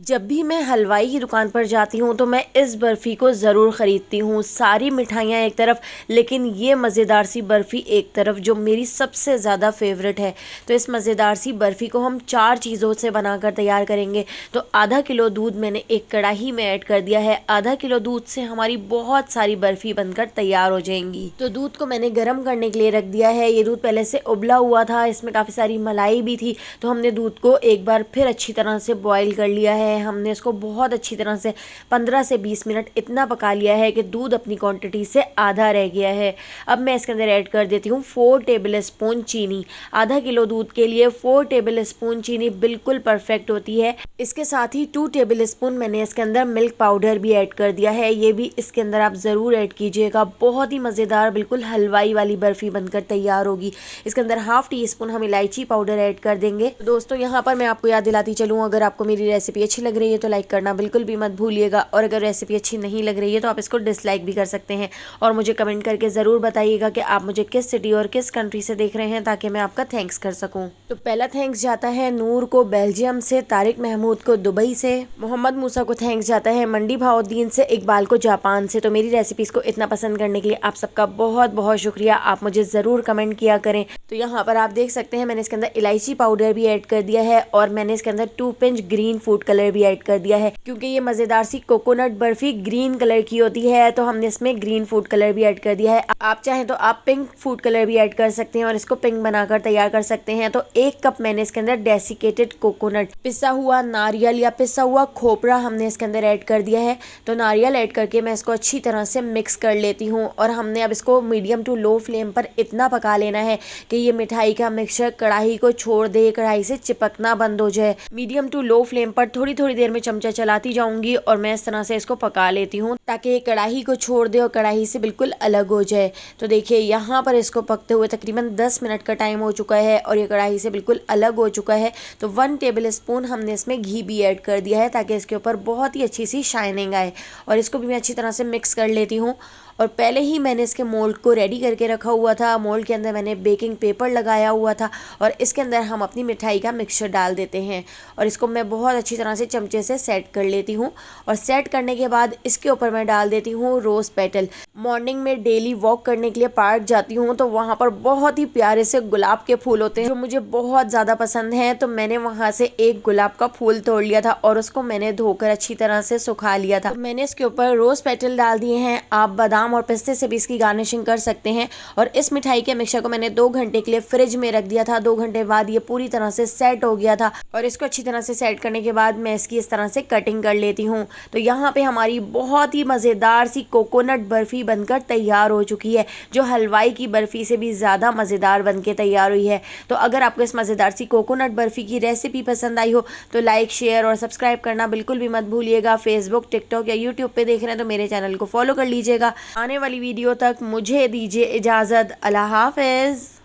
जब भी मैं हलवाई की दुकान पर जाती हूँ तो मैं इस बर्फ़ी को ज़रूर ख़रीदती हूँ। सारी मिठाइयाँ एक तरफ, लेकिन ये मज़ेदार सी बर्फ़ी एक तरफ, जो मेरी सबसे ज़्यादा फेवरेट है। तो इस मज़ेदार सी बर्फ़ी को हम 4 चीज़ों से बनाकर तैयार करेंगे। तो आधा किलो दूध मैंने एक कढ़ाई में ऐड कर दिया है। आधा किलो दूध से हमारी बहुत सारी बर्फ़ी बनकर तैयार हो जाएंगी। तो दूध को मैंने गर्म करने के लिए रख दिया है। ये दूध पहले से उबला हुआ था, इसमें काफ़ी सारी मलाई भी थी। तो हमने दूध को एक बार फिर अच्छी तरह से बॉयल कर लिया है। हमने इसको बहुत अच्छी तरह से 15 से 20 मिनट इतना पका लिया है कि दूध अपनी क्वांटिटी से आधा रह गया है। अब मैं इसके अंदर ऐड कर देती हूँ 4 टेबल स्पून चीनी। आधा किलो दूध के लिए 4 टेबल स्पून चीनी बिल्कुल परफेक्ट होती है। इसके साथ ही 2 टेबल स्पून मैंने इसके अंदर मिल्क पाउडर भी ऐड कर दिया है। ये भी इसके अंदर आप ज़रूर ऐड कीजिएगा। बहुत ही मज़ेदार, बिल्कुल हलवाई वाली बर्फ़ी बनकर तैयार होगी। इसके अंदर हाफ टी स्पून हम इलायची पाउडर ऐड कर देंगे। दोस्तों, यहाँ पर मैं आपको याद दिलाती चलूँ, अगर आपको मेरी रेसिपी अच्छी लग रही है तो लाइक करना बिल्कुल भी मत भूलिएगा, और अगर रेसिपी अच्छी नहीं लग रही है तो आप इसको डिसलाइक भी कर सकते हैं। और मुझे कमेंट करके ज़रूर बताइएगा कि आप मुझे किस सिटी और किस कंट्री से देख रहे हैं, ताकि मैं आपका थैंक्स कर सकूं। तो पहला थैंक्स जाता है नूर को बेल्जियम से, तारिक महमूद को दुबई से, मोहम्मद मूसा को थैंक्स जाता है मंडी भाउद्दीन से, इकबाल को जापान से। तो मेरी रेसिपीज़ को इतना पसंद करने के लिए आप सबका बहुत बहुत शुक्रिया। आप मुझे ज़रूर कमेंट किया करें। तो यहाँ पर आप देख सकते हैं मैंने इसके अंदर इलायची पाउडर भी ऐड कर दिया है, और मैंने इसके अंदर 2 पिंच ग्रीन फूड कलर भी ऐड कर दिया है। क्योंकि ये मज़ेदार सी कोकोनट बर्फ़ी ग्रीन कलर की होती है, तो हमने इसमें ग्रीन फूड कलर भी ऐड कर दिया है। आप चाहें तो आप पिंक फूड कलर भी ऐड कर सकते हैं और इसको पिंक बनाकर तैयार कर सकते हैं। तो 1 कप मैंने इसके अंदर डेसिकेटेड कोकोनट, पिसा हुआ नारियल या पिसा हुआ खोपरा हमने इसके अंदर ऐड कर दिया है। तो नारियल ऐड करके मैं इसको अच्छी तरह से मिक्स कर लेती हूँ, और हमने अब इसको मीडियम टू लो फ्लेम पर इतना पका लेना है कि ये मिठाई का मिक्सचर कढ़ाई को छोड़ दे, कढ़ाई से चिपकना बंद हो जाए। मीडियम टू लो फ्लेम पर थोड़ी थोड़ी देर में चमचा चलाती जाऊंगी और मैं इस तरह से इसको पका लेती हूँ, ताकि ये कढ़ाई को छोड़ दे और कढ़ाई से बिल्कुल अलग हो जाए। तो देखिए, यहाँ पर इसको पकते हुए तकरीबन 10 मिनट का टाइम हो चुका है और ये कढ़ाई से बिल्कुल अलग हो चुका है। तो 1 टेबल स्पून हमने इसमें घी भी ऐड कर दिया है, ताकि इसके ऊपर बहुत ही अच्छी सी शाइनिंग आए। और इसको भी मैं अच्छी तरह से मिक्स कर लेती हूँ। और पहले ही मैंने इसके मोल्ड को रेडी करके रखा हुआ था। मोल्ड के अंदर मैंने बेकिंग पेपर लगाया हुआ था, और इसके अंदर हम अपनी मिठाई का मिक्सचर डाल देते हैं, और इसको मैं बहुत अच्छी तरह से चमचे से सेट कर लेती हूँ। और सेट करने के बाद इसके ऊपर मैं डाल देती हूँ रोज़ पेटल। मॉर्निंग में डेली वॉक करने के लिए पार्क जाती हूँ, तो वहाँ पर बहुत ही प्यारे से गुलाब के फूल होते हैं जो मुझे बहुत ज़्यादा पसंद हैं। तो मैंने वहाँ से एक गुलाब का फूल तोड़ लिया था और उसको मैंने धोकर अच्छी तरह से सुखा लिया था। तो मैंने इसके ऊपर रोज़ पेटल डाल दिए हैं। आप बादाम और पिस्ते से भी इसकी गार्निशिंग कर सकते हैं। और इस मिठाई के मिक्सचर को मैंने 2 घंटे के लिए फ्रिज में रख दिया था। 2 घंटे बाद ये पूरी तरह से सेट हो गया था, और इसको अच्छी तरह से सेट करने के बाद मैं इसकी इस तरह से कटिंग कर लेती हूँ। तो यहाँ पे हमारी बहुत ही मज़ेदार सी कोकोनट बर्फ़ी बनकर तैयार हो चुकी है, जो हलवाई की बर्फ़ी से भी ज़्यादा मज़ेदार बनके तैयार हुई है। तो अगर आपको इस मज़ेदार सी कोकोनट बर्फ़ी की रेसिपी पसंद आई हो तो लाइक, शेयर और सब्सक्राइब करना बिल्कुल भी मत भूलिएगा। फेसबुक, टिकटॉक या यूट्यूब पे देख रहे हैं तो मेरे चैनल को फॉलो कर लीजिएगा। आने वाली वीडियो तक मुझे दीजिए इजाज़त। अल्लाह हाफ़िज़।